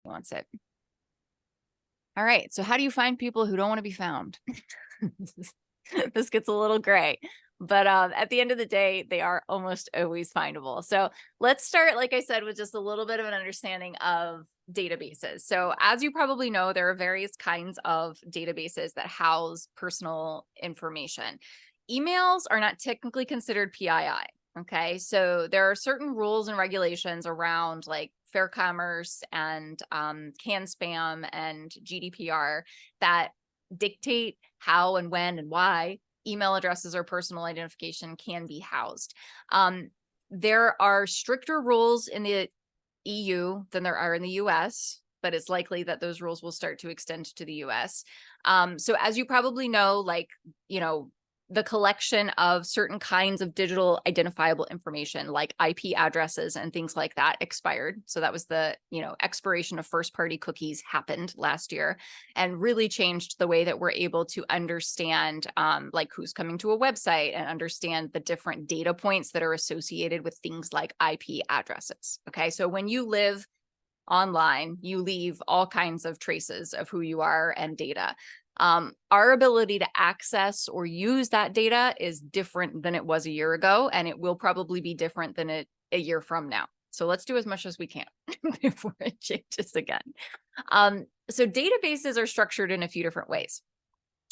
wants it. All right. So how do you find people who don't want to be found? This gets a little gray, but at the end of the day, they are almost always findable. So let's start, like I said, with just a little bit of an understanding of databases. So as you probably know, there are various kinds of databases that house personal information. Emails are not technically considered PII. Okay, so there are certain rules and regulations around like fair commerce and CAN spam and GDPR that dictate how and when and why email addresses or personal identification can be housed. There are stricter rules in the EU than there are in the US, but it's likely that those rules will start to extend to the US. So as you probably know, like, the collection of certain kinds of digital identifiable information like IP addresses and things like that expired. So that was the, expiration of first party cookies happened last year and really changed the way that we're able to understand like who's coming to a website and understand the different data points that are associated with things like IP addresses. Okay, so when you live online, you leave all kinds of traces of who you are and data. Our ability to access or use that data is different than it was a year ago, and it will probably be different than it a year from now. So let's do as much as we can before it changes again. So databases are structured in a few different ways.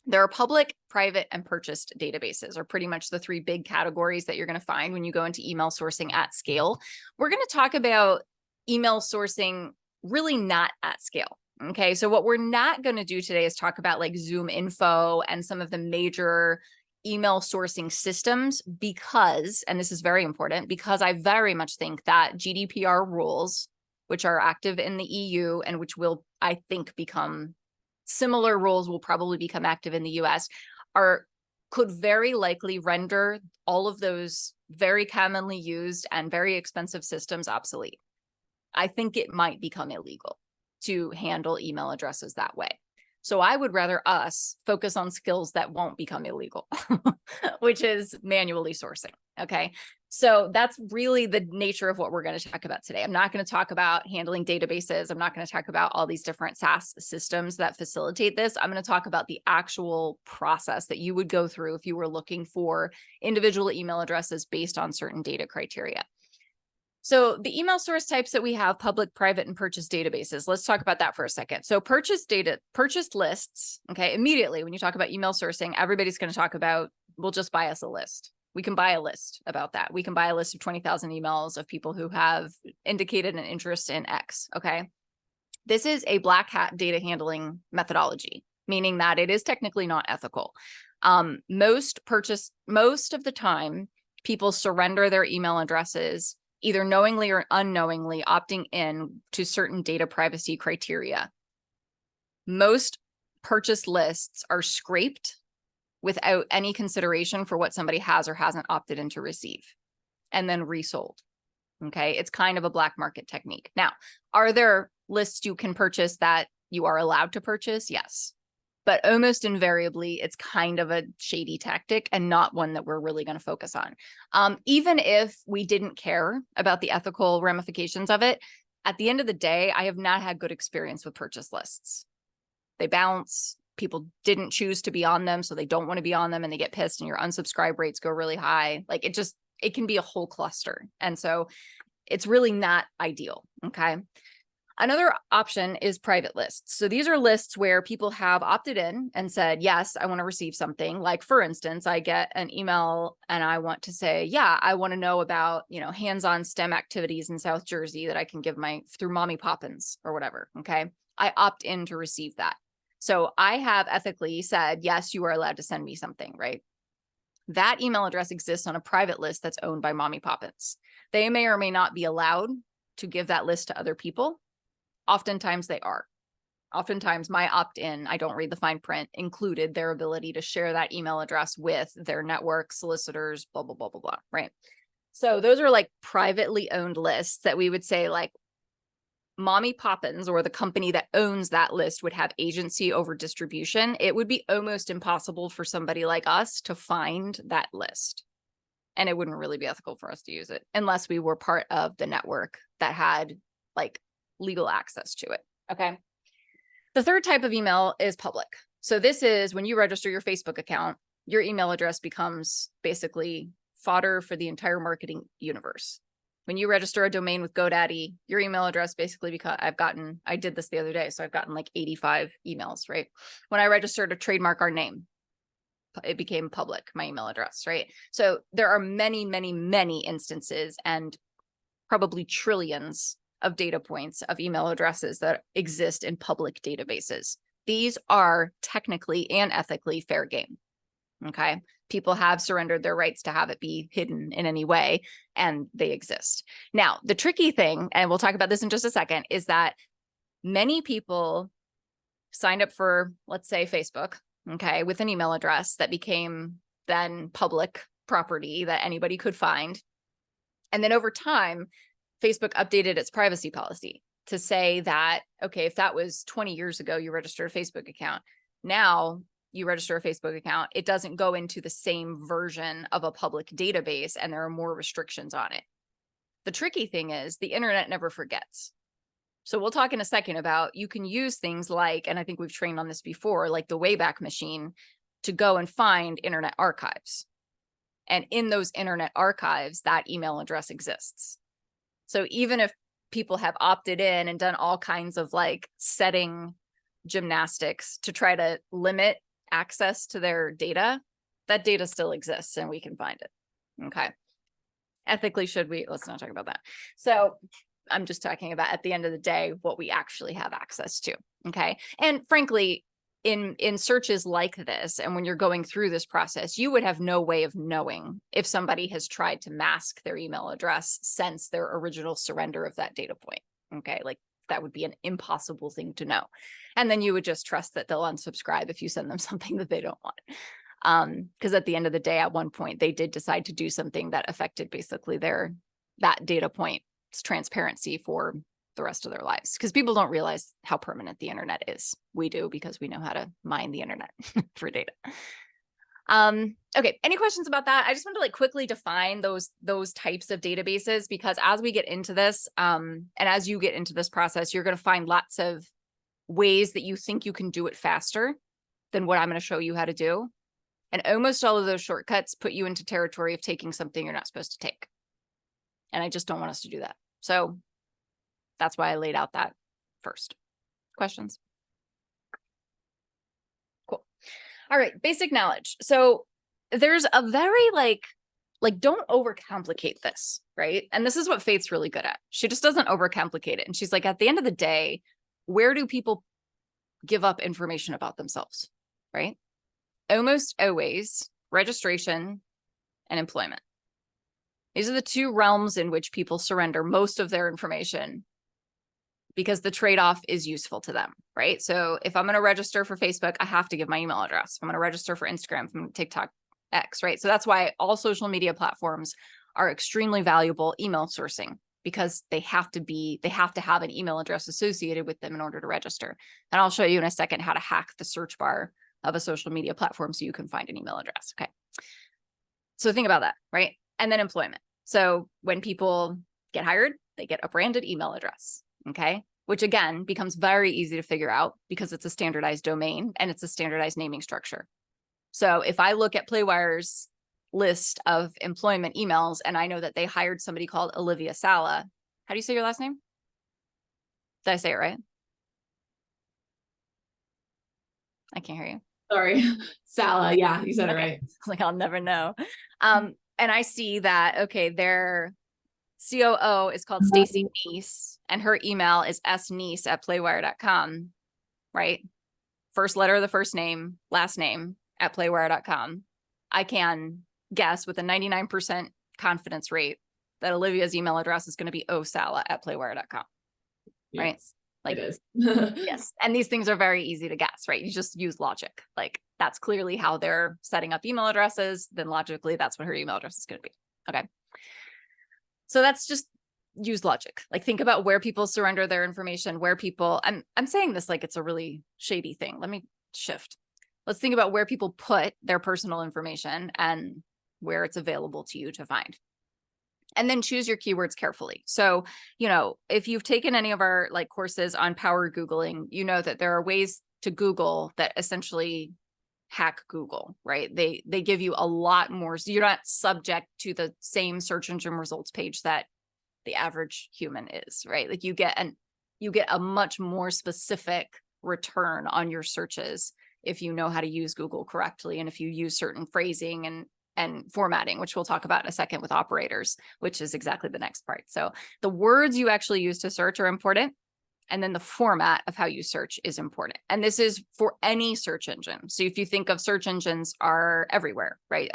There are public, private, and purchased databases are pretty much the three big categories that you're going to find when you go into email sourcing at scale. We're going to talk about email sourcing really not at scale. Okay, so what we're not going to do today is talk about like Zoom info and some of the major email sourcing systems because, and this is very important, because I very much think that GDPR rules, which are active in the EU and which will, I think, become similar rules will probably become active in the US, could very likely render all of those very commonly used and very expensive systems obsolete. I think it might become illegal to handle email addresses that way. So I would rather us focus on skills that won't become illegal, which is manually sourcing. Okay. So that's really the nature of what we're going to talk about today. I'm not going to talk about handling databases. I'm not going to talk about all these different SaaS systems that facilitate this. I'm going to talk about the actual process that you would go through if you were looking for individual email addresses based on certain data criteria. So the email source types that we have, public, private, and purchased databases. Let's talk about that for a second. So purchased lists, okay, immediately when you talk about email sourcing, everybody's going to talk about, we'll just buy us a list. We can buy a list about that. We can buy a list of 20,000 emails of people who have indicated an interest in X, okay? This is a black hat data handling methodology, meaning that it is technically not ethical. Most of the time, people surrender their email addresses either knowingly or unknowingly opting in to certain data privacy criteria. Most purchase lists are scraped without any consideration for what somebody has or hasn't opted in to receive and then resold. Okay, it's kind of a black market technique. Now, are there lists you can purchase that you are allowed to purchase? Yes. But almost invariably, it's kind of a shady tactic and not one that we're really going to focus on. Even if we didn't care about the ethical ramifications of it, at the end of the day, I have not had good experience with purchase lists. They bounce. People didn't choose to be on them, so they don't want to be on them, and they get pissed, and your unsubscribe rates go really high. Like it can be a whole cluster. And so it's really not ideal. Okay. Another option is private lists. So these are lists where people have opted in and said, yes, I want to receive something. Like, for instance, I get an email and I want to say, yeah, I want to know about, hands-on STEM activities in South Jersey that I can give through Mommy Poppins or whatever. Okay. I opt in to receive that. So I have ethically said, yes, you are allowed to send me something, right? That email address exists on a private list that's owned by Mommy Poppins. They may or may not be allowed to give that list to other people. Oftentimes they are. Oftentimes my opt-in, I don't read the fine print, included their ability to share that email address with their network, solicitors, blah, blah, blah, blah, blah, right? So those are like privately owned lists that we would say like Mommy Poppins or the company that owns that list would have agency over distribution. It would be almost impossible for somebody like us to find that list. And it wouldn't really be ethical for us to use it unless we were part of the network that had like legal access to it. Okay. The third type of email is public. So this is when you register your Facebook account, your email address becomes basically fodder for the entire marketing universe. When you register a domain with GoDaddy, your email address basically, because I did this the other day, so I've gotten like 85 emails, right? When I registered to trademark our name, it became public, my email address, right? So there are many, many, many instances and probably trillions of data points of email addresses that exist in public databases. These are technically and ethically fair game. Okay. People have surrendered their rights to have it be hidden in any way, and they exist. Now, the tricky thing, and we'll talk about this in just a second, is that many people signed up for, let's say, Facebook, okay, with an email address that became then public property that anybody could find. And then over time, Facebook updated its privacy policy to say that, okay, if that was 20 years ago, you registered a Facebook account. Now you register a Facebook account, it doesn't go into the same version of a public database, and there are more restrictions on it. The tricky thing is the internet never forgets. So we'll talk in a second about, you can use things like, and I think we've trained on this before, like the Wayback Machine, to go and find internet archives. And in those internet archives, that email address exists. So even if people have opted in and done all kinds of like setting gymnastics to try to limit access to their data, that data still exists and we can find it. Okay. Ethically, should we? Let's not talk about that. So I'm just talking about, at the end of the day, what we actually have access to. Okay. And frankly, in searches like this, and when you're going through this process, you would have no way of knowing if somebody has tried to mask their email address since their original surrender of that data point. Okay. Like that would be an impossible thing to know. And then you would just trust that they'll unsubscribe if you send them something that they don't want. Because at the end of the day, at one point, they did decide to do something that affected basically that data point's transparency for the rest of their lives, because people don't realize how permanent the internet is. We do, because we know how to mine the internet for data. Okay, any questions about that? I just want to like quickly define those types of databases, because as we get into this, and as you get into this process, you're going to find lots of ways that you think you can do it faster than what I'm going to show you how to do. And almost all of those shortcuts put you into territory of taking something you're not supposed to take. And I just don't want us to do that. So that's why I laid out that first. Questions? Cool. All right, basic knowledge. So there's a very like don't overcomplicate this, right? And this is what Faith's really good at. She just doesn't overcomplicate it. And she's like, at the end of the day, where do people give up information about themselves, right? Almost always registration and employment. These are the two realms in which people surrender most of their information, because the trade-off is useful to them, right? So if I'm going to register for Facebook, I have to give my email address. If I'm going to register for Instagram, from TikTok, X, right? So that's why all social media platforms are extremely valuable email sourcing, because they have to have an email address associated with them in order to register. And I'll show you in a second how to hack the search bar of a social media platform so you can find an email address. Okay. So think about that, right? And then employment. So when people get hired, they get a branded email address. Okay. Which again becomes very easy to figure out because it's a standardized domain and it's a standardized naming structure. So if I look at Playwire's list of employment emails and I know that they hired somebody called Olivia Sala, how do you say your last name? Did I say it right? I can't hear you. Sorry, Sala. Yeah, you said it right. Like I'll never know. And I see that, okay, their COO is called Stacy Neese, and her email is sneese@playwire.com, right? First letter of the first name, last name @playwire.com. I can guess with a 99% confidence rate that Olivia's email address is going to be osala@playwire.com, yes. Right? Like, it is. Yes. And these things are very easy to guess, right? You just use logic. Like that's clearly how they're setting up email addresses. Then logically, that's what her email address is going to be. Okay. So that's just use logic. Like think about where people surrender their information, where people, I'm saying this like it's a really shady thing. Let me shift. Let's think about where people put their personal information and where it's available to you to find. And then choose your keywords carefully. So, you know, if you've taken any of our like courses on power Googling, you know that there are ways to Google that essentially hack Google, right? They give you a lot more. So you're not subject to the same search engine results page that the average human is, right? Like you get a much more specific return on your searches if you know how to use Google correctly, and if you use certain phrasing and formatting, which we'll talk about in a second with operators, which is exactly the next part. So the words you actually use to search are important. And then the format of how you search is important. And this is for any search engine. So if you think of search engines are everywhere, right?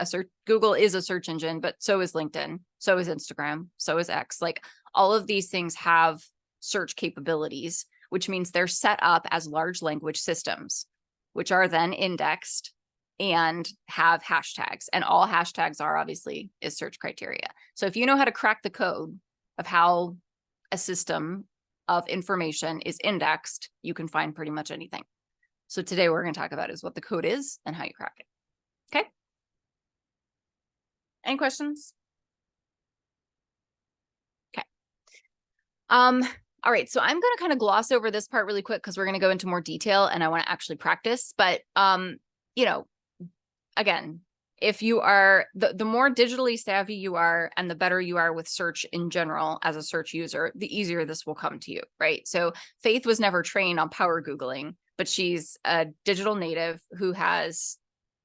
Google is a search engine, but so is LinkedIn, so is Instagram, so is X. Like all of these things have search capabilities, which means they're set up as large language systems, which are then indexed and have hashtags. And all hashtags are obviously is search criteria. So if you know how to crack the code of how a system of information is indexed, you can find pretty much anything. So today we're going to talk about is what the code is and how you crack it. Okay. Any questions? Okay. All right. So I'm going to kind of gloss over this part really quick because we're going to go into more detail and I want to actually practice. But, you know, again, if you are, the more digitally savvy you are and the better you are with search in general as a search user, the easier this will come to you, right? So Faith was never trained on power Googling, but she's a digital native who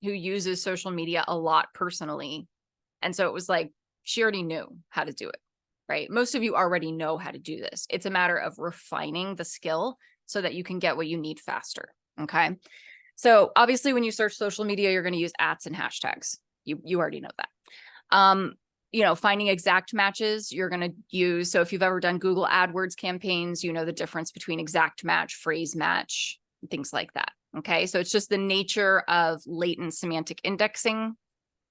uses social media a lot personally. And so it was like, she already knew how to do it, right? Most of you already know how to do this. It's a matter of refining the skill so that you can get what you need faster, okay? So obviously when you search social media, you're going to use @ and hashtags. You already know that. You know, finding exact matches, you're going to use. So if you've ever done Google AdWords campaigns, you know the difference between exact match, phrase match, things like that. Okay. So it's just the nature of latent semantic indexing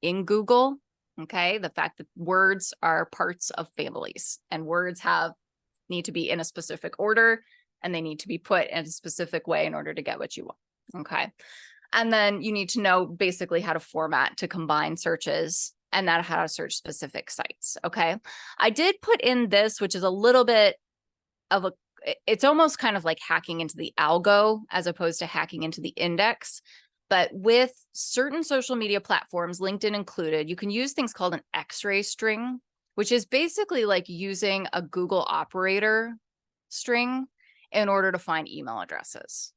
in Google. Okay. The fact that words are parts of families and words need to be in a specific order and they need to be put in a specific way in order to get what you want. Okay. And then you need to know basically how to format to combine searches and that how to search specific sites. Okay. I did put in this, which is a little bit of it's almost kind of like hacking into the algo as opposed to hacking into the index. But with certain social media platforms, LinkedIn included, you can use things called an X-ray string, which is basically like using a Google operator string in order to find email addresses.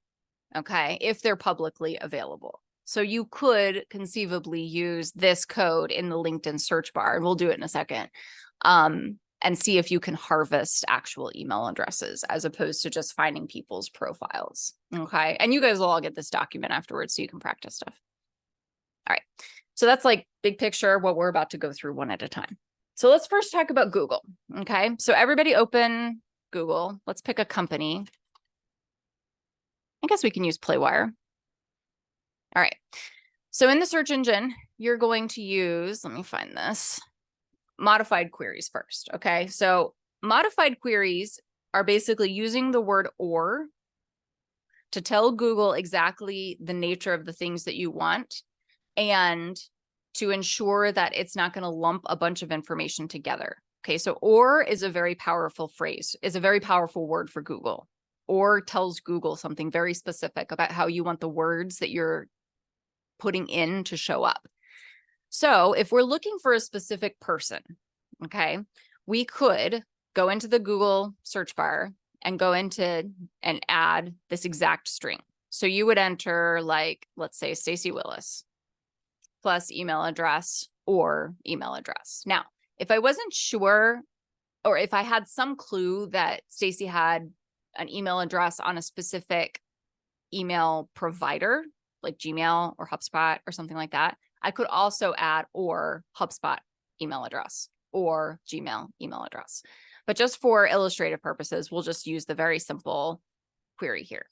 Okay, if they're publicly available. So you could conceivably use this code in the LinkedIn search bar, and we'll do it in a second, and see if you can harvest actual email addresses as opposed to just finding people's profiles. Okay, and you guys will all get this document afterwards so you can practice stuff. All right, so that's like big picture what we're about to go through one at a time. So let's first talk about Google. Okay, so everybody open Google. Let's pick a company. I guess we can use Playwire. All right. So in the search engine, you're going to use, let me find this, modified queries first. Okay. So modified queries are basically using the word or to tell Google exactly the nature of the things that you want and to ensure that it's not going to lump a bunch of information together. Okay. So or is a very powerful phrase, is a very powerful word for Google. Or tells Google something very specific about how you want the words that you're putting in to show up. So if we're looking for a specific person, okay, we could go into the Google search bar and go into and add this exact string. So you would enter like, let's say Stacy Willis plus email address or email address. Now, if I wasn't sure, or if I had some clue that Stacy had an email address on a specific email provider, like Gmail or HubSpot or something like that, I could also add or HubSpot email address or Gmail email address. But just for illustrative purposes, we'll just use the very simple query here.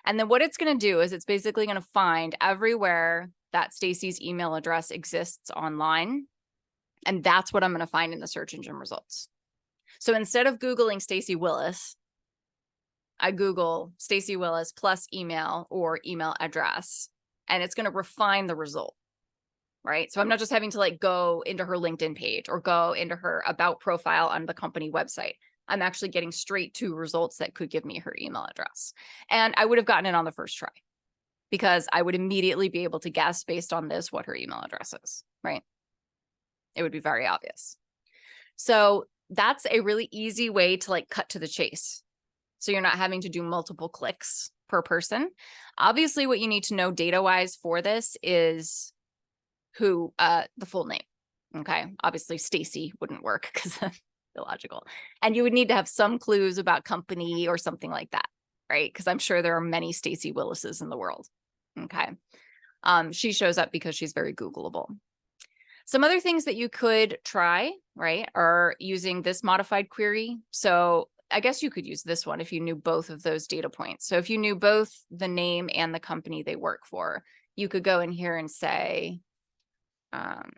And then what it's going to do is it's basically going to find everywhere that Stacy's email address exists online. And that's what I'm going to find in the search engine results. So instead of Googling Stacy Willis, I Google Stacy Willis plus email or email address, and it's going to refine the result, right? So I'm not just having to like go into her LinkedIn page or go into her about profile on the company website. I'm actually getting straight to results that could give me her email address. And I would have gotten it on the first try because I would immediately be able to guess based on this what her email address is, right? It would be very obvious. So that's a really easy way to like cut to the chase. So you're not having to do multiple clicks per person. Obviously, what you need to know data-wise for this is who, the full name. Okay. Obviously, Stacy wouldn't work because that's illogical. And you would need to have some clues about company or something like that, right? Because I'm sure there are many Stacy Willises in the world. Okay. She shows up because she's very Googleable. Some other things that you could try, right, are using this modified query. So I guess you could use this one if you knew both of those data points. So if you knew both the name and the company they work for, you could go in here and say, Playware.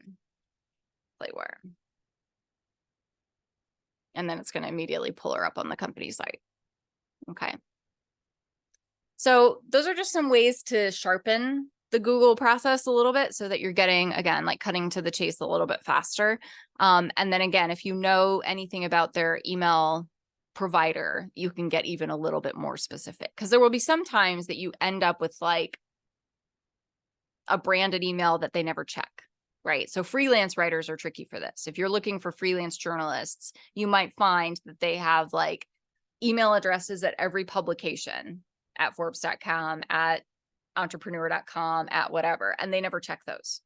And then it's going to immediately pull her up on the company site. Okay. So those are just some ways to sharpen the Google process a little bit so that you're getting, again, like cutting to the chase a little bit faster. And then again, if you know anything about their email provider, you can get even a little bit more specific because there will be some times that you end up with like a branded email that they never check, right? So freelance writers are tricky for this. If you're looking for freelance journalists, you might find that they have like email addresses at every publication at Forbes.com, at entrepreneur.com, at whatever, and they never check those,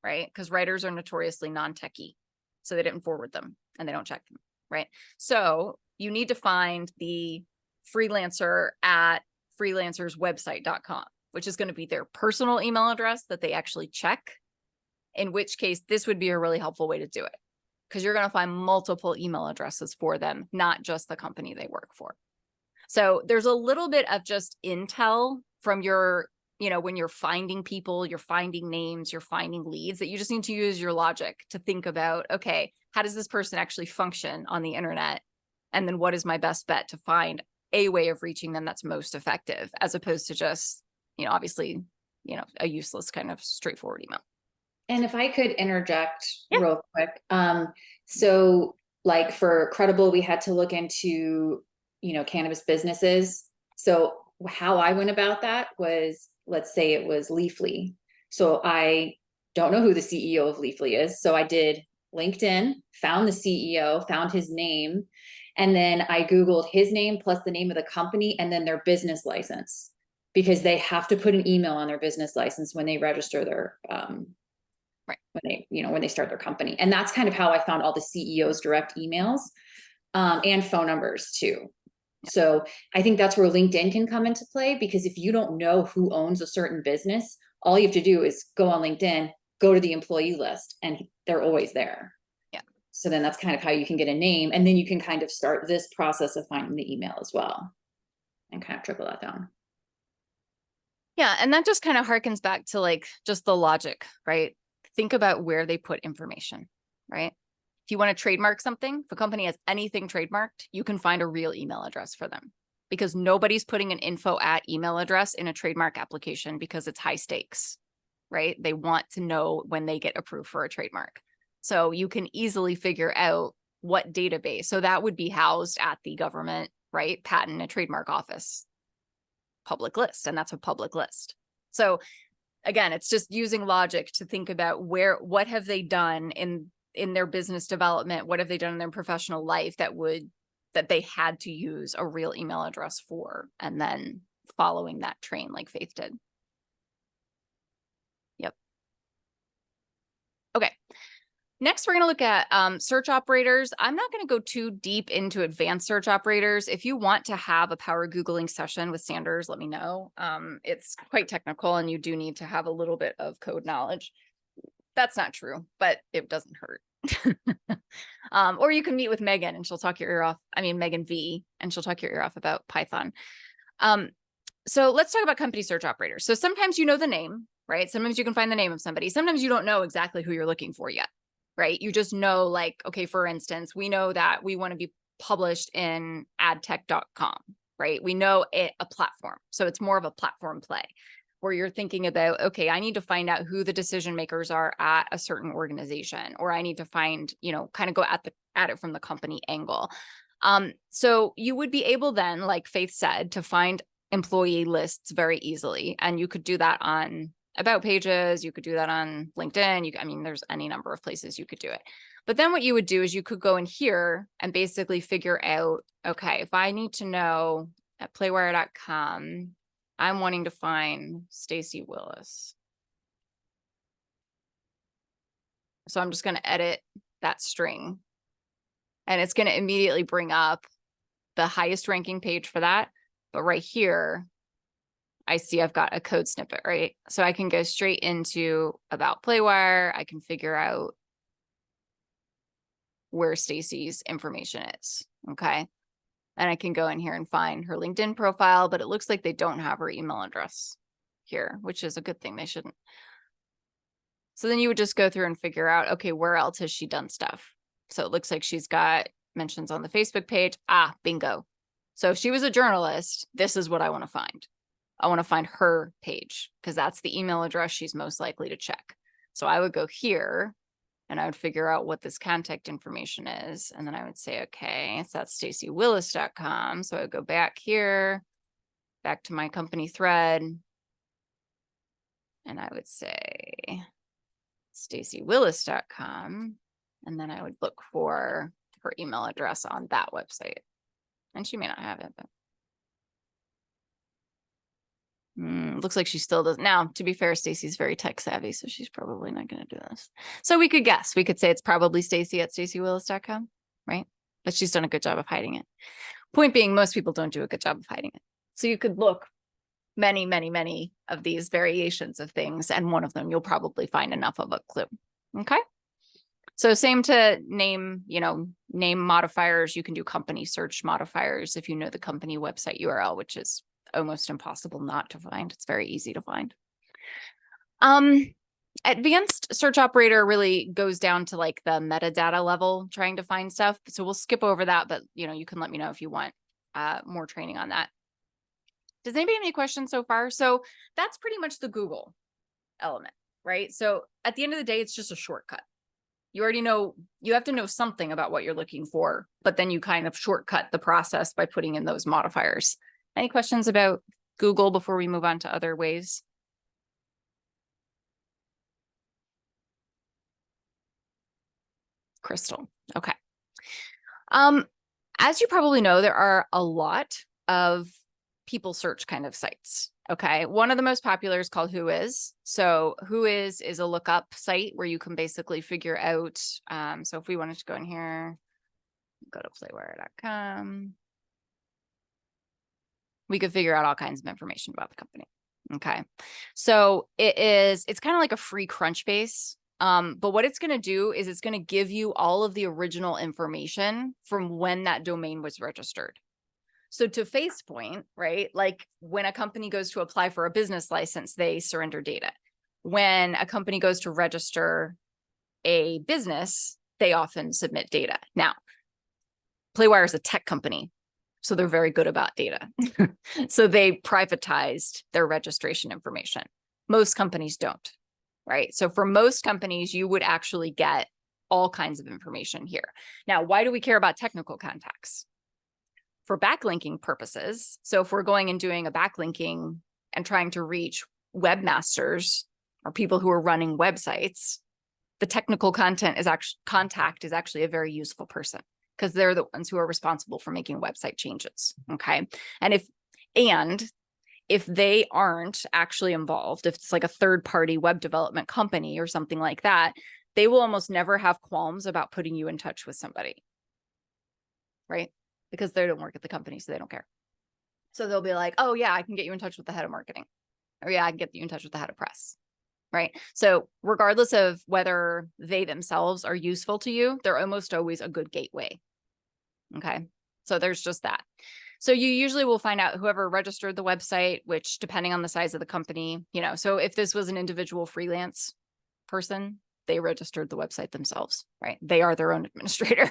right? Because writers are notoriously non-techie, so they didn't forward them and they don't check them, right? So you need to find the freelancer at freelancerswebsite.com, which is going to be their personal email address that they actually check, in which case this would be a really helpful way to do it because you're going to find multiple email addresses for them, not just the company they work for. So there's a little bit of just intel from your, when you're finding people, you're finding names, you're finding leads, that you just need to use your logic to think about, okay, how does this person actually function on the internet? And then what is my best bet to find a way of reaching them that's most effective, as opposed to just, obviously, a useless kind of straightforward email. And if I could interject Yeah. real quick. So like for Credible, we had to look into, cannabis businesses. So how I went about that was, let's say it was Leafly. So I don't know who the CEO of Leafly is. So I did LinkedIn, found the CEO, found his name, and then I Googled his name plus the name of the company and then their business license, because they have to put an email on their business license when they register their, right, when they start their company. And that's kind of how I found all the CEOs' direct emails, and phone numbers too. So I think that's where LinkedIn can come into play, because if you don't know who owns a certain business, all you have to do is go on LinkedIn, go to the employee list, and they're always there. Yeah. So then that's kind of how you can get a name, and then you can kind of start this process of finding the email as well and kind of trickle that down. Yeah. And that just kind of harkens back to like just the logic, right? Think about where they put information, right? If you want to trademark something, if a company has anything trademarked, you can find a real email address for them, because nobody's putting an info at email address in a trademark application because it's high stakes, right? They want to know when they get approved for a trademark. So you can easily figure out what database. So that would be housed at the government, right? Patent and trademark office public list. And that's a public list. So again, it's just using logic to think about what have they done in their business development, what have they done in their professional life that they had to use a real email address for, and then following that train like Faith did. Yep. Okay. Next, we're going to look at search operators. I'm not going to go too deep into advanced search operators. If you want to have a power Googling session with Sanders, let me know. It's quite technical and you do need to have a little bit of code knowledge. That's not true, but it doesn't hurt. Or you can meet with Megan and she'll talk your ear off. I mean, Megan V, and she'll talk your ear off about Python. So let's talk about company search operators. So sometimes you know the name, right? Sometimes you can find the name of somebody. Sometimes you don't know exactly who you're looking for yet, right? You just know, like, okay, for instance, we know that we want to be published in adtech.com, right? We know a platform. So it's more of a platform play. where you're thinking about, okay, I need to find out who the decision makers are at a certain organization, or I need to find, kind of go at it from the company angle. So you would be able then, like Faith said, to find employee lists very easily. And you could do that on about pages. You could do that on LinkedIn. There's any number of places you could do it. But then what you would do is you could go in here and basically figure out, okay, if I need to know at playwire.com, I'm wanting to find Stacy Willis. So I'm just going to edit that string. And it's going to immediately bring up the highest ranking page for that. But right here, I see I've got a code snippet, right? So I can go straight into About Playwire. I can figure out where Stacy's information is, okay? And I can go in here and find her LinkedIn profile, but it looks like they don't have her email address here, which is a good thing. They shouldn't. So then you would just go through and figure out, okay, where else has she done stuff? So it looks like she's got mentions on the Facebook page. Bingo. So if she was a journalist, this is what I want to find. I want to find her page because that's the email address she's most likely to check. So I would go here and I would figure out what this contact information is. And then I would say, okay, so that's stacywillis.com. So I would go back here, back to my company thread. And I would say stacywillis.com. And then I would look for her email address on that website. And she may not have it, but looks like she still doesn't. Now, to be fair, Stacy's very tech savvy, so she's probably not going to do this. So we could guess. We could say it's probably Stacy at stacywillis.com, right? But she's done a good job of hiding it. Point being, most people don't do a good job of hiding it. So you could look many, many, many of these variations of things, and one of them you'll probably find enough of a clue. Okay. So same to name modifiers. You can do company search modifiers if you know the company website URL, which is almost impossible not to find. It's very easy to find. Advanced search operator really goes down to like the metadata level, trying to find stuff. So we'll skip over that, but you can let me know if you want more training on that. Does anybody have any questions so far? So that's pretty much the Google element, right? So at the end of the day, it's just a shortcut. You already know, you have to know something about what you're looking for, but then you kind of shortcut the process by putting in those modifiers. Any questions about Google before we move on to other ways? Crystal. Okay. As you probably know, there are a lot of people search kind of sites. Okay. One of the most popular is called Whois. So Whois is a lookup site where you can basically figure out. So if we wanted to go in here, go to playwire.com. We could figure out all kinds of information about the company. Okay. So it's kind of like a free Crunchbase. But what it's going to do is it's going to give you all of the original information from when that domain was registered. So to Faith's point, right? Like when a company goes to apply for a business license, they surrender data. When a company goes to register a business, they often submit data. Now, Playwire is a tech company, so they're very good about data. So they privatized their registration information. Most companies don't, right? So for most companies, you would actually get all kinds of information here. Now, why do we care about technical contacts? For backlinking purposes. So if we're going and doing a backlinking and trying to reach webmasters or people who are running websites, the technical contact is actually a very useful person because they're the ones who are responsible for making website changes. Okay. And if they aren't actually involved, if it's like a third-party web development company or something like that, they will almost never have qualms about putting you in touch with somebody, right? Because they don't work at the company, so they don't care. So they'll be like, oh yeah, I can get you in touch with the head of marketing. Or yeah, I can get you in touch with the head of press, right? So regardless of whether they themselves are useful to you, they're almost always a good gateway. Okay, so there's just that. So you usually will find out whoever registered the website, which depending on the size of the company, so if this was an individual freelance person, they registered the website themselves, right? They are their own administrator.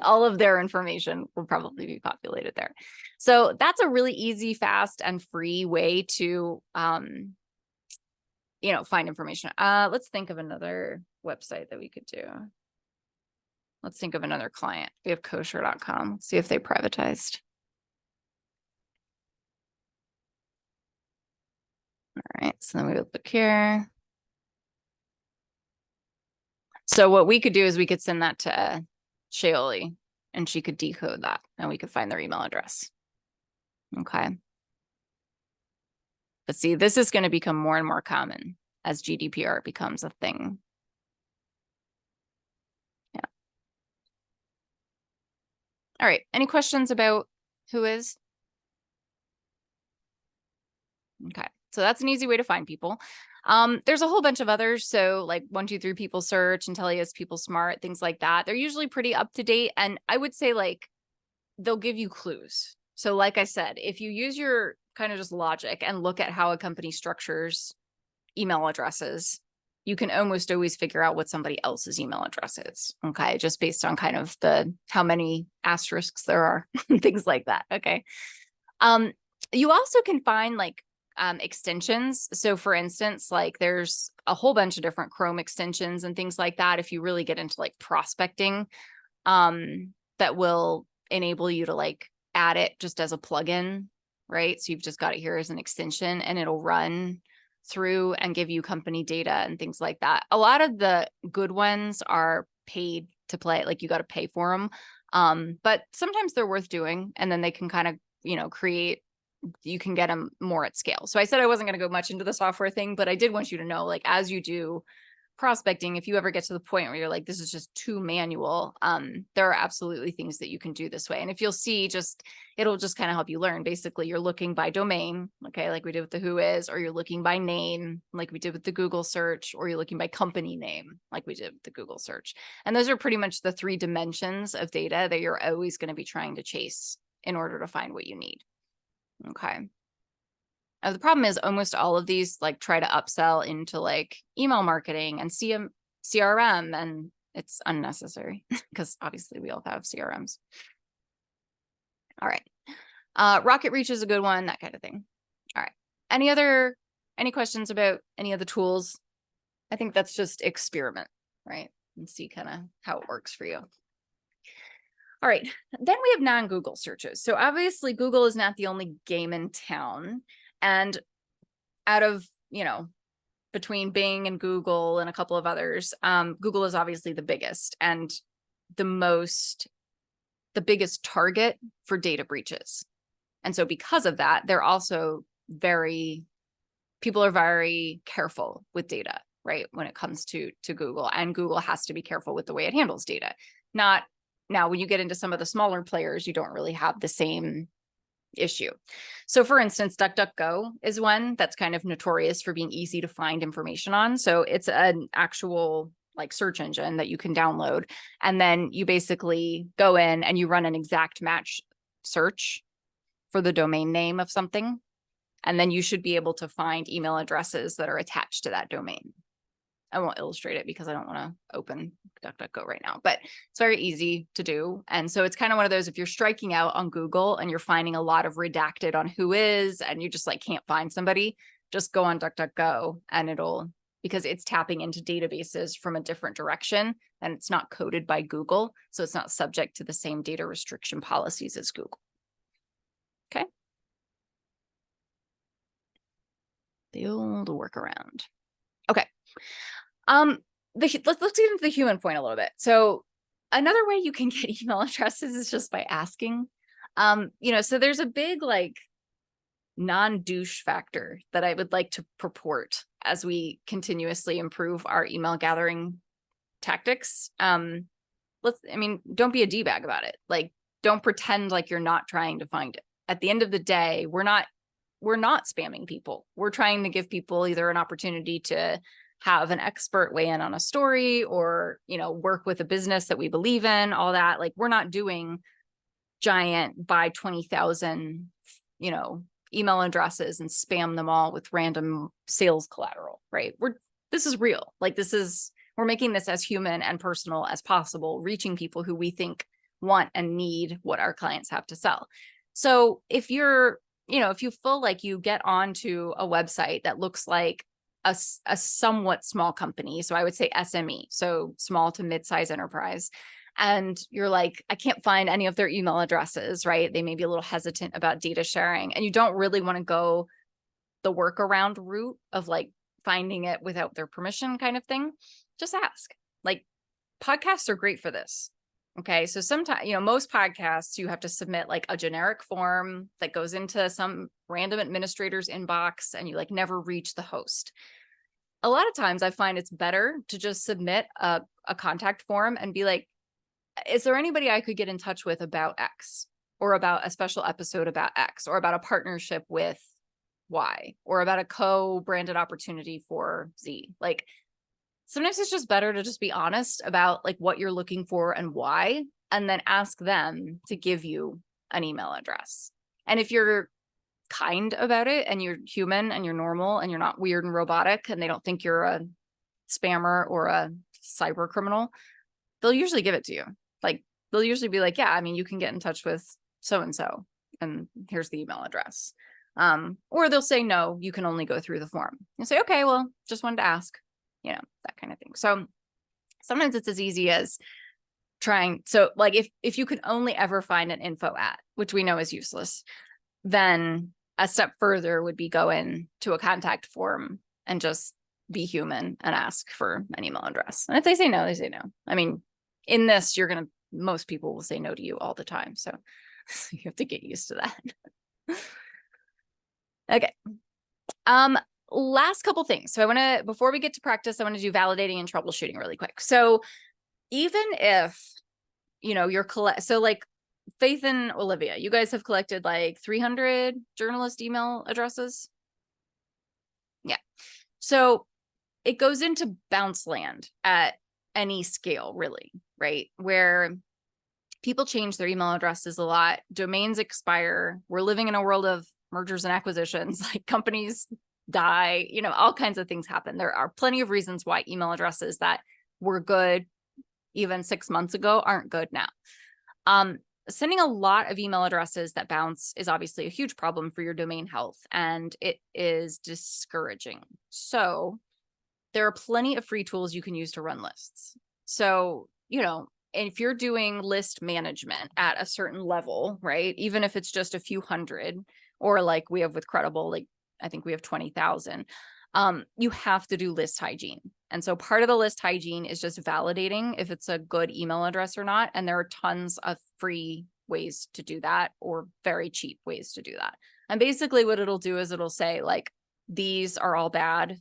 All of their information will probably be populated there. So that's a really easy, fast, and free way to find information. Let's think of another website that we could do. Let's think of another client. We have kosher.com. Let's see if they privatized. All right, so then we would look here. So what we could do is we could send that to Shaoli and she could decode that and we could find their email address. Okay. But see, this is going to become more and more common as GDPR becomes a thing. Yeah. All right. Any questions about Whois? Okay. So that's an easy way to find people. There's a whole bunch of others. So like 123 People Search, Intellius, People Smart, things like that. They're usually pretty up to date. And I would say like they'll give you clues. So like I said, if you use your kind of just logic and look at how a company structures email addresses, you can almost always figure out what somebody else's email address is. Okay. Just based on kind of how many asterisks there are, things like that. Okay. You also can find like extensions. So for instance, like there's a whole bunch of different Chrome extensions and things like that. If you really get into like prospecting, that will enable you to like add it just as a plugin, right? So you've just got it here as an extension and it'll run through and give you company data and things like that. A lot of the good ones are paid to play, like you got to pay for them. But sometimes they're worth doing and then they can kind of, you can get them more at scale. So I said I wasn't going to go much into the software thing, but I did want you to know, like, as you do prospecting, if you ever get to the point where you're like, this is just too manual, there are absolutely things that you can do this way. And if you'll see, it'll just kind of help you learn. Basically, you're looking by domain, okay, like we did with the Whois, or you're looking by name, like we did with the Google search, or you're looking by company name, like we did with the Google search. And those are pretty much the 3 dimensions of data that you're always going to be trying to chase in order to find what you need. Okay. Now, the problem is almost all of these like try to upsell into like email marketing and CRM, and it's unnecessary because obviously we all have CRMs. All right. Rocket Reach is a good one, that kind of thing. All right. Any questions about any of the tools? I think that's just experiment, right? And see kind of how it works for you. All right. Then we have non-Google searches. So obviously Google is not the only game in town. And out of, between Bing and Google and a couple of others, Google is obviously the biggest and the biggest target for data breaches. And so because of that, they're also people are very careful with data, right? When it comes to Google, and Google has to be careful with the way it handles data. Now, when you get into some of the smaller players, you don't really have the same issue. So for instance, DuckDuckGo is one that's kind of notorious for being easy to find information on. So it's an actual like search engine that you can download. And then you basically go in and you run an exact match search for the domain name of something. And then you should be able to find email addresses that are attached to that domain. I won't illustrate it because I don't want to open DuckDuckGo right now, but it's very easy to do. And so it's kind of one of those, if you're striking out on Google and you're finding a lot of redacted on Whois and you just like can't find somebody, just go on DuckDuckGo and because it's tapping into databases from a different direction and it's not coded by Google. So it's not subject to the same data restriction policies as Google. Okay. The old workaround. Okay. Let's get into the human point a little bit. So another way you can get email addresses is just by asking. So there's a big like non-douche factor that I would like to purport as we continuously improve our email gathering tactics. Don't be a D-bag about it. Like, don't pretend like you're not trying to find it. At the end of the day, we're not spamming people. We're trying to give people either an opportunity to have an expert weigh in on a story or, work with a business that we believe in, all that. Like, we're not doing giant buy 20,000, email addresses and spam them all with random sales collateral, right? This is real. Like, we're making this as human and personal as possible, reaching people who we think want and need what our clients have to sell. So if you feel like you get onto a website that looks like a somewhat small company. So I would say SME, so small to mid-size enterprise. And you're like, I can't find any of their email addresses, right? They may be a little hesitant about data sharing, and you don't really want to go the workaround route of like finding it without their permission kind of thing. Just ask. Like, podcasts are great for this. Okay. So sometimes, most podcasts, you have to submit like a generic form that goes into some random administrator's inbox, and you like never reach the host. A lot of times I find it's better to just submit a contact form and be like, is there anybody I could get in touch with about X, or about a special episode about X, or about a partnership with Y, or about a co-branded opportunity for Z? Like, sometimes it's just better to just be honest about like what you're looking for and why, and then ask them to give you an email address. And if you're kind about it, and you're human, and you're normal, and you're not weird and robotic, and they don't think you're a spammer or a cyber criminal, they'll usually give it to you. Like, they'll usually be like, yeah, I mean, you can get in touch with so-and-so, and here's the email address. Or they'll say, no, you can only go through the form. You say, okay, well, just wanted to ask, that kind of thing. So sometimes it's as easy as trying. So like, if you could only ever find an info at, which we know is useless, then a step further would be go in to a contact form and just be human and ask for an email address. And if they say no, they say no. I mean, in this, most people will say no to you all the time. So you have to get used to that. Okay. Last couple things. So before we get to practice, I want to do validating and troubleshooting really quick. So even if, so like Faith and Olivia, you guys have collected like 300 journalist email addresses. Yeah. So it goes into bounce land at any scale, really, right? Where people change their email addresses a lot. Domains expire. We're living in a world of mergers and acquisitions, like companies die, all kinds of things happen. There are plenty of reasons why email addresses that were good even 6 months ago aren't good now. Sending a lot of email addresses that bounce is obviously a huge problem for your domain health, and it is discouraging. So there are plenty of free tools you can use to run lists. So, if you're doing list management at a certain level, right, even if it's just a few hundred, or like we have with Credible, like I think we have 20,000, you have to do list hygiene. And so part of the list hygiene is just validating if it's a good email address or not. And there are tons of free ways to do that, or very cheap ways to do that. And basically what it'll do is it'll say like, these are all bad.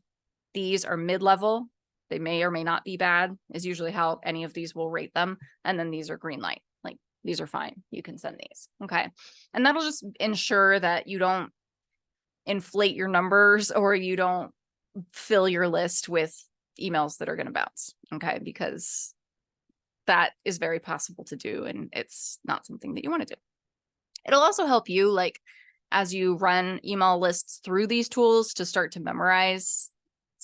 These are mid-level. They may or may not be bad, is usually how any of these will rate them. And then these are green light. Like, these are fine. You can send these. Okay. And that'll just ensure that you don't inflate your numbers, or you don't fill your list with emails that are going to bounce. Okay. Because that is very possible to do, and it's not something that you want to do. It'll also help you, like, as you run email lists through these tools, to start to memorize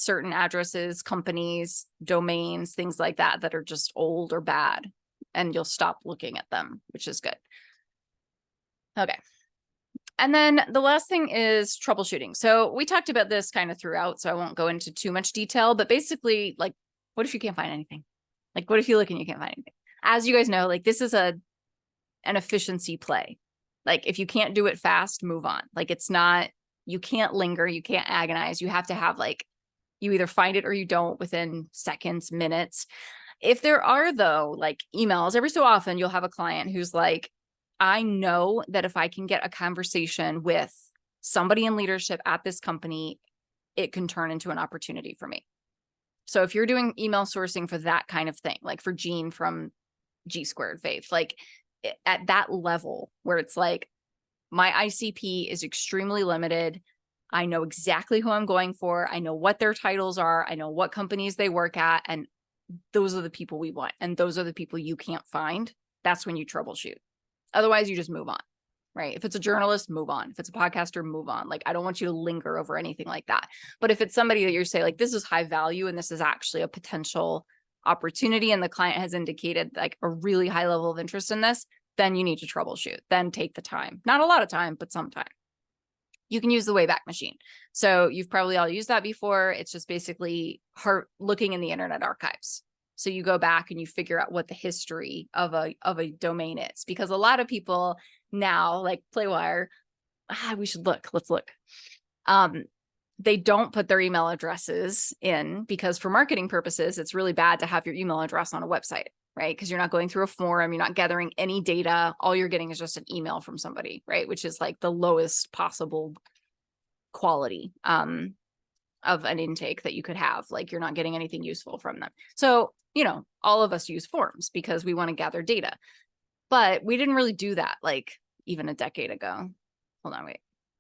certain addresses, companies, domains, things like that, that are just old or bad, and you'll stop looking at them, which is good. Okay. And then the last thing is troubleshooting. So we talked about this kind of throughout, so I won't go into too much detail, but basically, like, what if you can't find anything? Like, what if you look and you can't find anything? As you guys know, like, this is an efficiency play. Like, if you can't do it fast, move on. Like, it's not, you can't linger, you can't agonize. You have to have, like, you either find it or you don't within seconds, minutes. If there are, though, like, emails, every so often you'll have a client who's like, I know that if I can get a conversation with somebody in leadership at this company, it can turn into an opportunity for me. So if you're doing email sourcing for that kind of thing, like for Jean from G Squared Faith, like at that level where it's like, my ICP is extremely limited. I know exactly who I'm going for. I know what their titles are. I know what companies they work at. And those are the people we want. And those are the people you can't find. That's when you troubleshoot. Otherwise, you just move on, right? If it's a journalist, move on. If it's a podcaster, move on. Like, I don't want you to linger over anything like that. But if it's somebody that you say, like, this is high value and this is actually a potential opportunity, and the client has indicated like a really high level of interest in this, then you need to troubleshoot. Then take the time. Not a lot of time, but some time. you can use the Wayback Machine. So you've probably all used that before. It's just basically looking in the Internet Archives. So you go back and you figure out what the history of a domain is, because a lot of people now, like Playwire, we should look. Let's look. They don't put their email addresses in because for marketing purposes, it's really bad to have your email address on a website, right? Because you're not going through a forum, you're not gathering any data. All you're getting is just an email from somebody, right? Which is like the lowest possible quality of an intake that you could have. Like you're not getting anything useful from them. So, you know, all of us use forums because we want to gather data, but we didn't really do that like even a decade ago. Hold on, wait,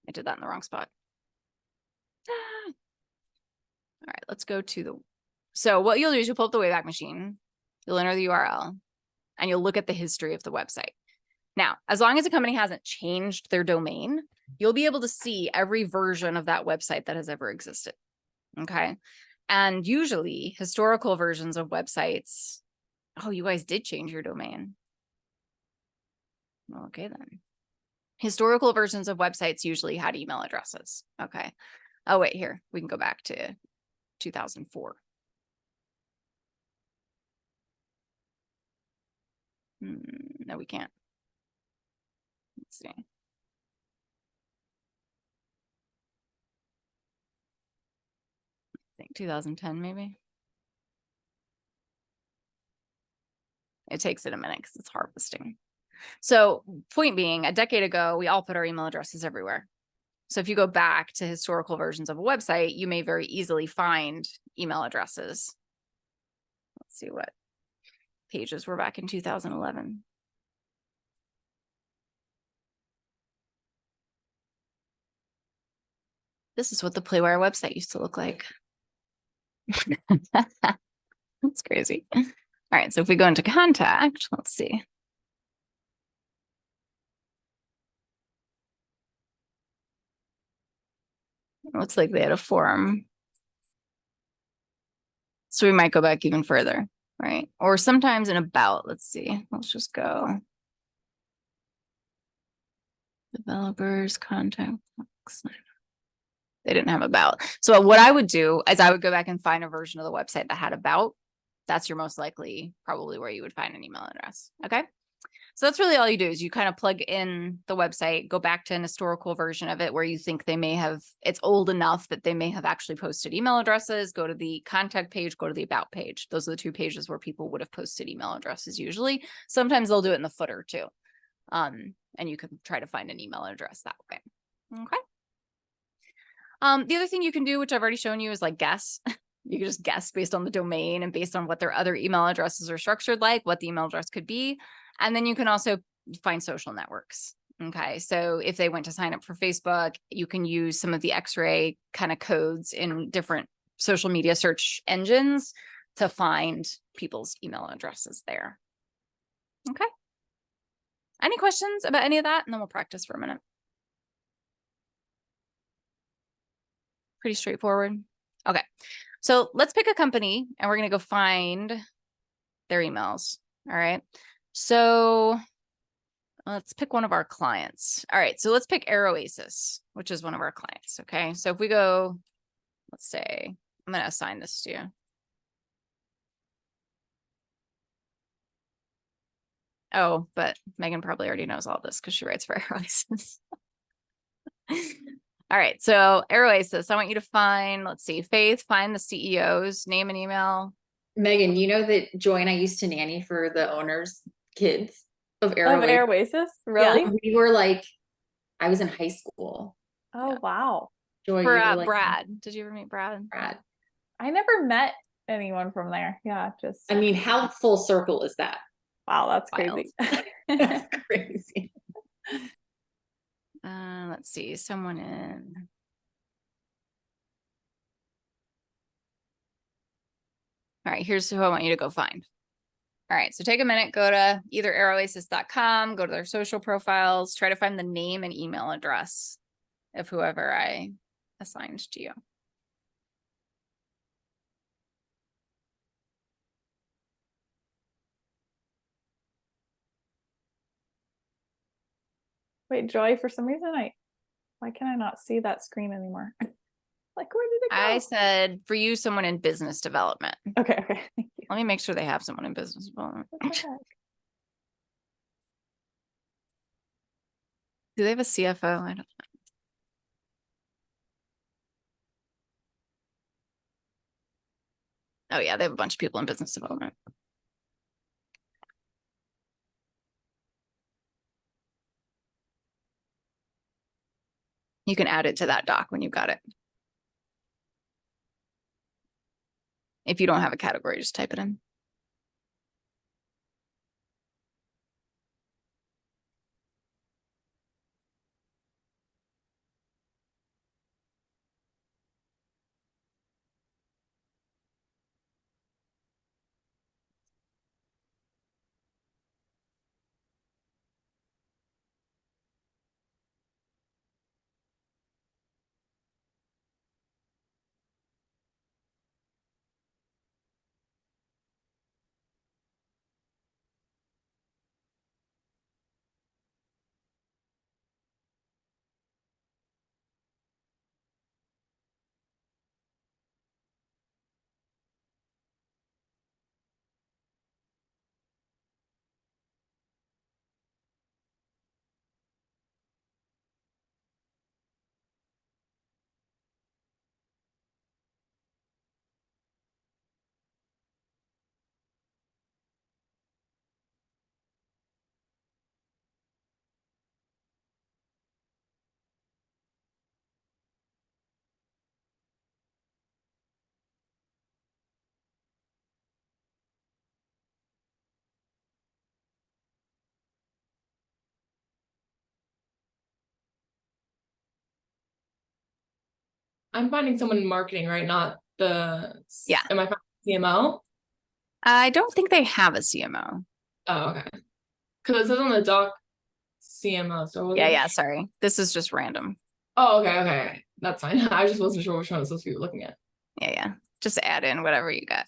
I did that in the wrong spot. All right, let's go to the, so what you'll do is you'll pull up the Wayback Machine, you'll enter the URL, and you'll look at the history of the website. Now, as long as a company hasn't changed their domain, you'll be able to see every version of that website that has ever existed, okay? And usually, historical versions of websites, oh, you guys did change your domain. Okay, then. Historical versions of websites usually had email addresses, okay? Oh, wait, here, we can go back to 2004. No, we can't. Let's see. I think 2010, maybe. It takes it a minute because it's harvesting. So point being, a decade ago, we all put our email addresses everywhere. So if you go back to historical versions of a website, you may very easily find email addresses. Let's see what pages were back in 2011. This is what the Playwire website used to look like. That's crazy. All right, so if we go into contact, let's see. It looks like they had a forum. So we might go back even further, right? Or sometimes in about, let's see, let's just go. Developers, contact. They didn't have about. So what I would do is I would go back and find a version of the website that had about. That's your most likely, probably where you would find an email address. Okay. So that's really all you do is you kind of plug in the website, go back to an historical version of it where you think they may have, it's old enough that they may have actually posted email addresses, go to the contact page, go to the about page. Those are the two pages where people would have posted email addresses usually. Sometimes they'll do it in the footer too. And you can try to find an email address that way. Okay. The other thing you can do, which I've already shown you, is like guess. You can just guess based on the domain and based on what their other email addresses are structured like, what the email address could be. And then you can also find social networks. Okay, so if they went to sign up for Facebook, you can use some of the X-ray kind of codes in different social media search engines to find people's email addresses there. Okay. Any questions about any of that? And then we'll practice for a minute. Pretty straightforward. Okay. So let's pick a company and we're going to go find their emails. All right. So let's pick one of our clients. All right. So let's pick Oasis, which is one of our clients. Okay. So if we go, let's say, I'm going to assign this to you. Oh, but Megan probably already knows all this because she writes for Oasis. All right. So Oasis, I want you to find, let's see, Faith, find the CEO's name and email. Megan, you know that Joy and I used to nanny for the owners' kids of Oasis. Of Oasis? Really? Yeah, we were like, I was in high school. Oh, Yeah. wow. Joy, For you were like Brad. Did you ever meet Brad? Brad. I never met anyone from there. Yeah, just I mean, how full circle is that? wow, that's Wild. crazy. That's crazy. Let's see, someone in. All right, here's who I want you to go find. All right, so take a minute, go to either aeroasis.com, go to their social profiles, try to find the name and email address of whoever I assigned to you. Wait, Joy, for some reason Why can I not see that screen anymore? Like, where did it go? I said for you, someone in business development. Okay, okay. Thank you. Let me make sure they have someone in business development. What the heck? Do they have a CFO? I don't. Oh yeah, they have a bunch of people in business development. You can add it to that doc when you got it. If you don't have a category, just type it in. I'm finding someone in marketing, right? Not the. Yeah. Am I finding CMO? I don't think they have a CMO. Oh, okay. Because it says on the doc CMO. So Yeah, sorry. This is just random. Oh, okay. That's fine. I just wasn't sure which one I was supposed to be looking at. Yeah. Just add in whatever you got.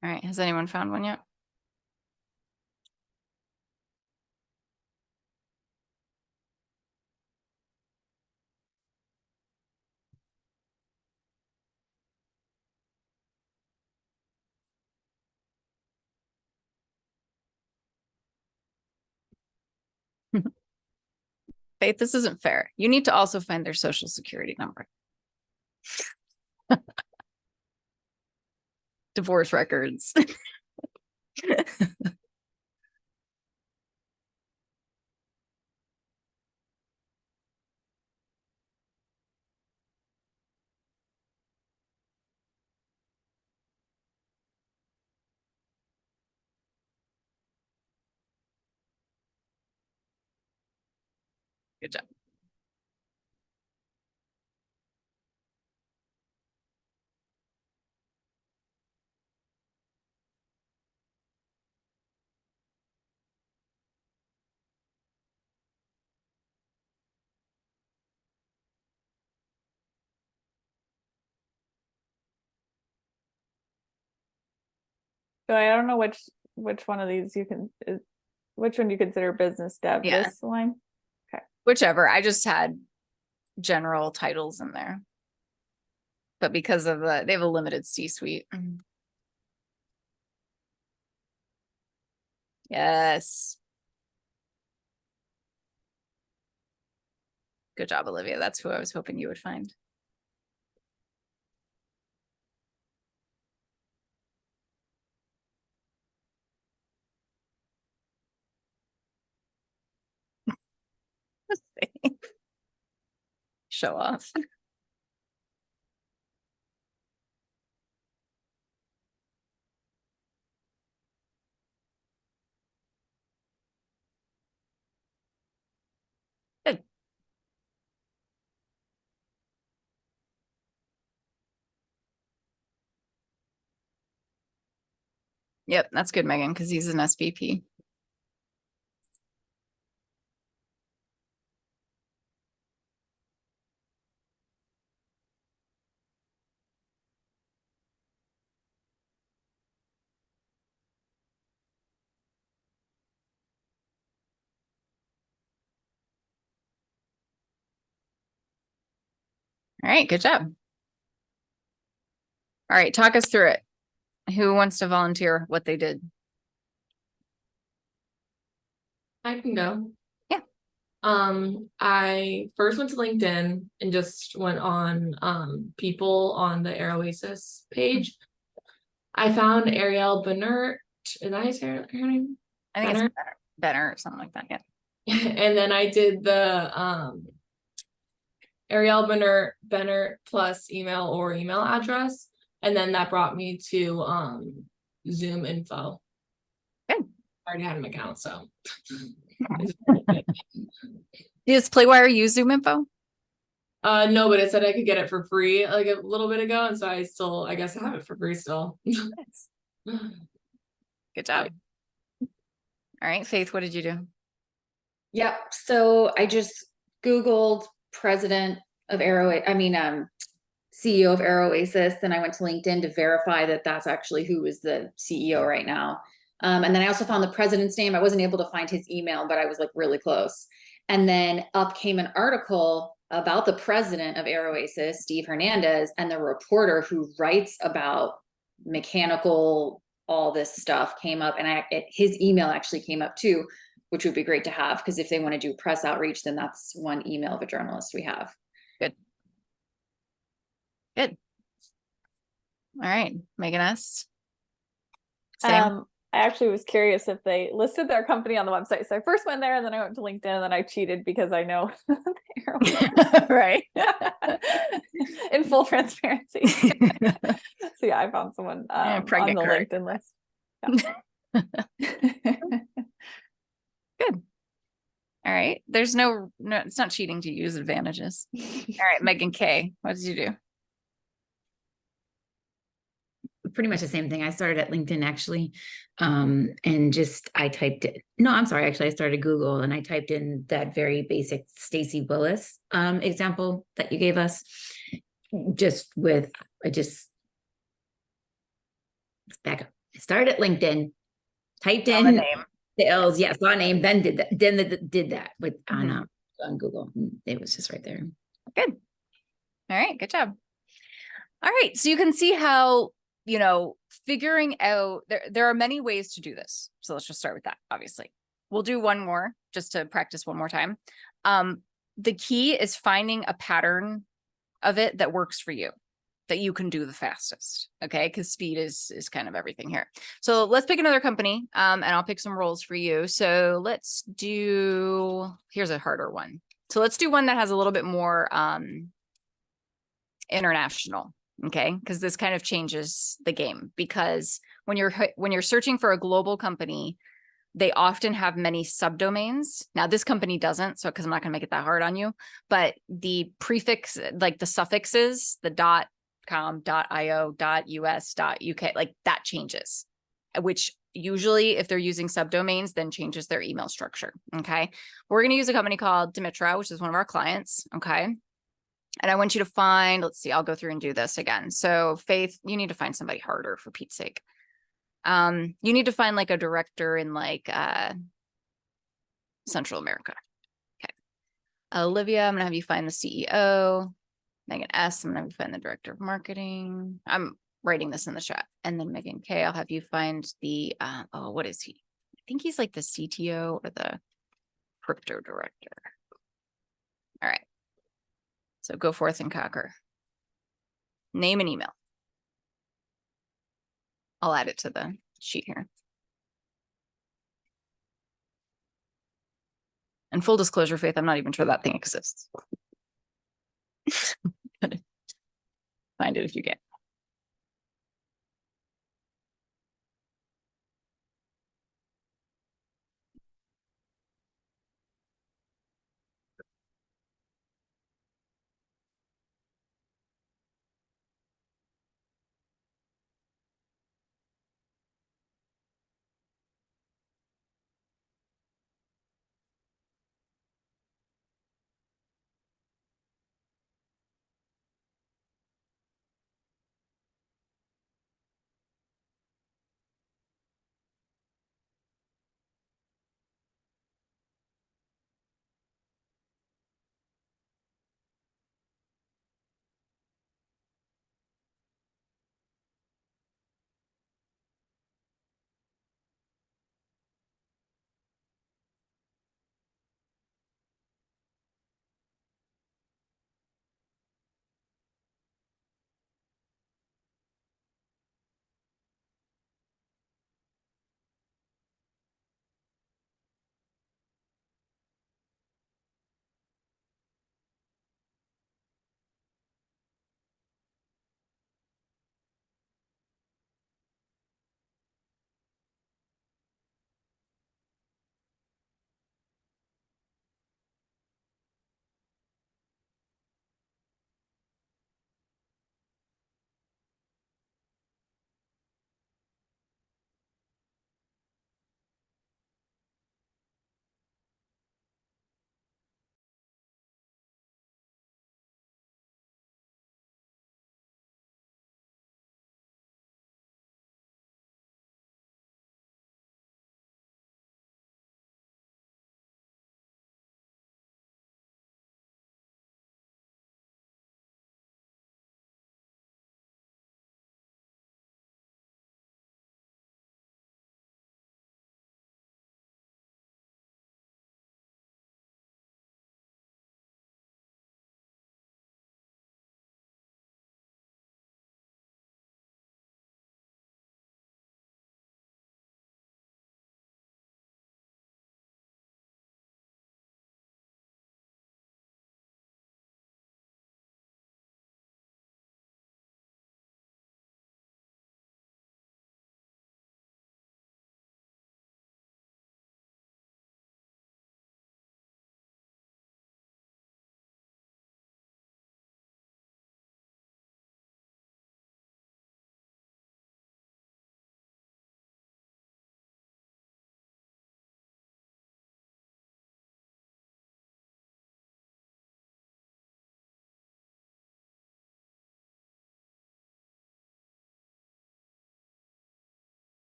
All right. Has anyone found one yet? Faith, this isn't fair. You need to also find their social security number. Divorce records. Good job. So I don't know which one of these you can which one you consider business dev. Yeah. This line. Whichever. I just had general titles in there. But because of they have a limited C-suite. Yes. Good job, Olivia. That's who I was hoping you would find. Show off. Good. Yep, that's good, Megan, because he's an SVP. All right, good job. All right, talk us through it. Who wants to volunteer what they did? I can go. Yeah. I first went to LinkedIn and just went on people on the Air Oasis page. I found Ariel Benert. Is that his her name? I think Benner? it's better or something like that. Yeah. And then I did the Ariel Benner plus email or email address. And then that brought me to Zoom info. Good. I already had an account, so Does Playwire use Zoom info? no, but it said I could get it for free like a little bit ago, and so I guess I have it for free still. Nice. Good job. All right, Faith, what did you do? Yep. So I just Googled president of CEO of Air Oasis. Then I went to LinkedIn to verify that that's actually who is the CEO right now. And then I also found the president's name. I wasn't able to find his email, but I was like really close. And then up came an article about the president of Air Oasis, Steve Hernandez, and the reporter who writes about mechanical, all this stuff came up, and his email actually came up too, which would be great to have, because if they want to do press outreach, then that's one email of a journalist we have. Good. Good. All right, Megan S. Same. I actually was curious if they listed their company on the website. So I first went there and then I went to LinkedIn and then I cheated because I know Right. in full transparency. So yeah, I found someone on the pregnant card. LinkedIn list. Yeah. Good. All right. There's no, it's not cheating to use advantages. All right, Megan K, what did you do? Pretty much the same thing. I started at LinkedIn actually. And just, I typed it. No, I'm sorry. Actually, I started Google and I typed in that very basic Stacey Willis example that you gave us. Back up. I started at LinkedIn, typed in name. the L's, yes, saw name, then did that, did that with Mhm. on Google. It was just right there. Good. All right, good job. All right, so you can see how, figuring out, there are many ways to do this. So let's just start with that, obviously. We'll do one more just to practice one more time. The key is finding a pattern of it that works for you, that you can do the fastest, okay? Because speed is kind of everything here. So let's pick another company, and I'll pick some roles for you. So let's do, here's a harder one. So let's do one that has a little bit more international, okay? Because this kind of changes the game, because when you're searching for a global company, they often have many subdomains. Now this company doesn't, so because I'm not going to make it that hard on you, but the prefix, like the suffixes, the .com, .io, .us, .uk, like that changes, which usually if they're using subdomains, then changes their email structure, okay? We're going to use a company called Dimitra, which is one of our clients, okay? And I want you to find, let's see, I'll go through and do this again. So Faith, you need to find somebody harder for Pete's sake. You need to find like a director in like Central America. Okay. Olivia, I'm gonna have you find the CEO. Megan S, I'm gonna have you find the director of marketing. I'm writing this in the chat. And then Megan K, I'll have you find the what is he? I think he's like the CTO or the crypto director. All right. So go forth and conquer. Name and email. I'll add it to the sheet here. And full disclosure, Faith, I'm not even sure that thing exists. Find it if you can.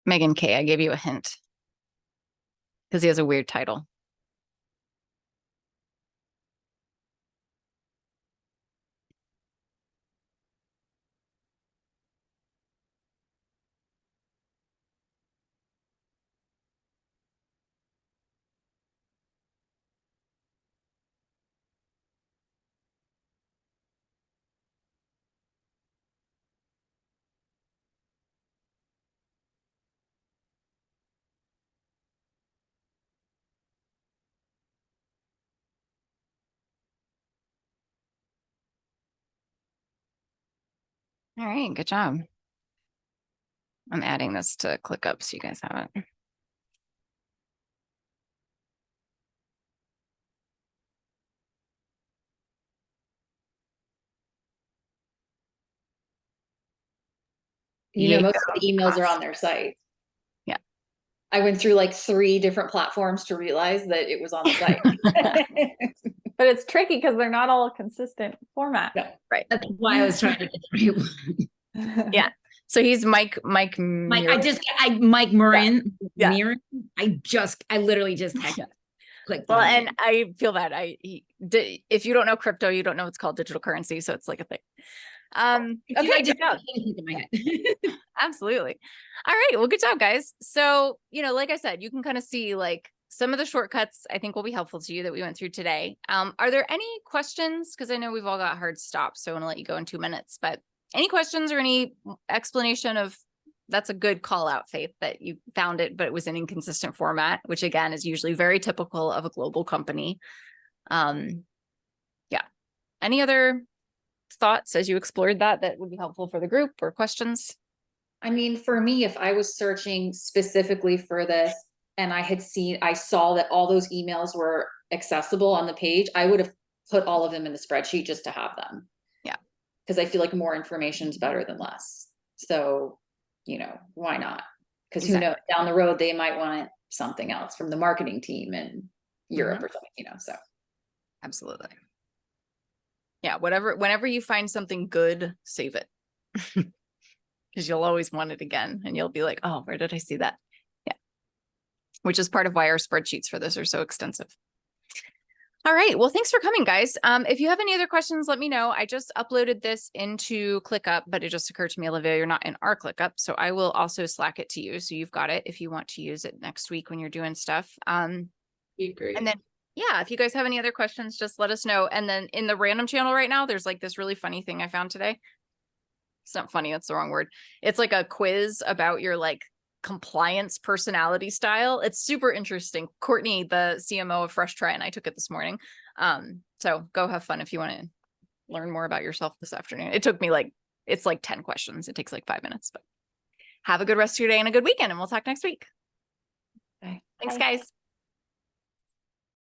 Megan K, I gave you a hint. Because he has a weird title. All right, good job. I'm adding this to ClickUp so you guys have it. You know, Yeah. most of the emails are on their site. Yeah. I went through like 3 different platforms to realize that it was on the site. But it's tricky because they're not all a consistent format. No. Right. That's why I was trying to get the right one. Yeah. So he's Mike Mike, Muir. Mike Murin. Yeah. Murin. I literally just Yeah. clicked Well, on and it. I feel bad. If you don't know crypto, you don't know what's called digital currency. So it's like a thing. If you Okay, write it out, in my head. absolutely. All right. Well, good job, guys. So, like I said, you can kind of see like some of the shortcuts I think will be helpful to you that we went through today. Are there any questions? Because I know we've all got hard stops, so I want to let you go in 2 minutes, but any questions or any explanation of that's a good call out, Faith, that you found it, but it was an inconsistent format, which again is usually very typical of a global company. Yeah. Any other thoughts as you explored that would be helpful for the group or questions? I mean, for me, if I was searching specifically for this and I saw that all those emails were accessible on the page, I would have put all of them in the spreadsheet just to have them. Yeah. Because I feel like more information is better than less. So, why not? Because who knows, down the road, they might want something else from the marketing team in Europe or something, so. Absolutely. Yeah, whenever you find something good, save it. Because you'll always want it again and you'll be like, oh, where did I see that? Yeah. Which is part of why our spreadsheets for this are so extensive. All right. Well, thanks for coming, guys. If you have any other questions, let me know. I just uploaded this into ClickUp, but it just occurred to me, Olivia, you're not in our ClickUp. So I will also Slack it to you. So you've got it if you want to use it next week when you're doing stuff. Be great. And then, yeah, if you guys have any other questions, just let us know. And then in the random channel right now, there's like this really funny thing I found today. It's not funny. That's the wrong word. It's like a quiz about your like compliance personality style. It's super interesting. Courtney, the CMO of Fresh Try, and I took it this morning. So go have fun if you want to learn more about yourself this afternoon. It took me it's like 10 questions. It takes like 5 minutes, but have a good rest of your day and a good weekend, and we'll talk next week. Bye. Thanks, guys.